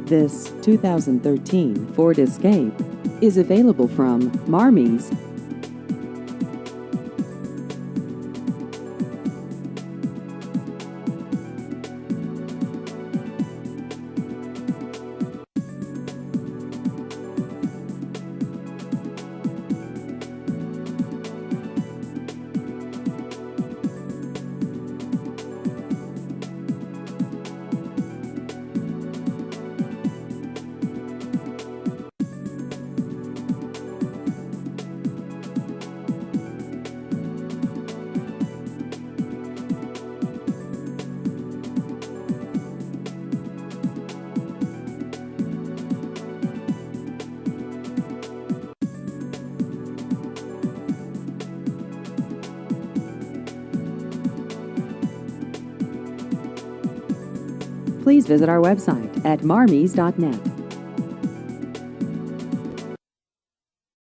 This 2013 Ford Escape is available from Marmies. Please visit our website at marmies.net.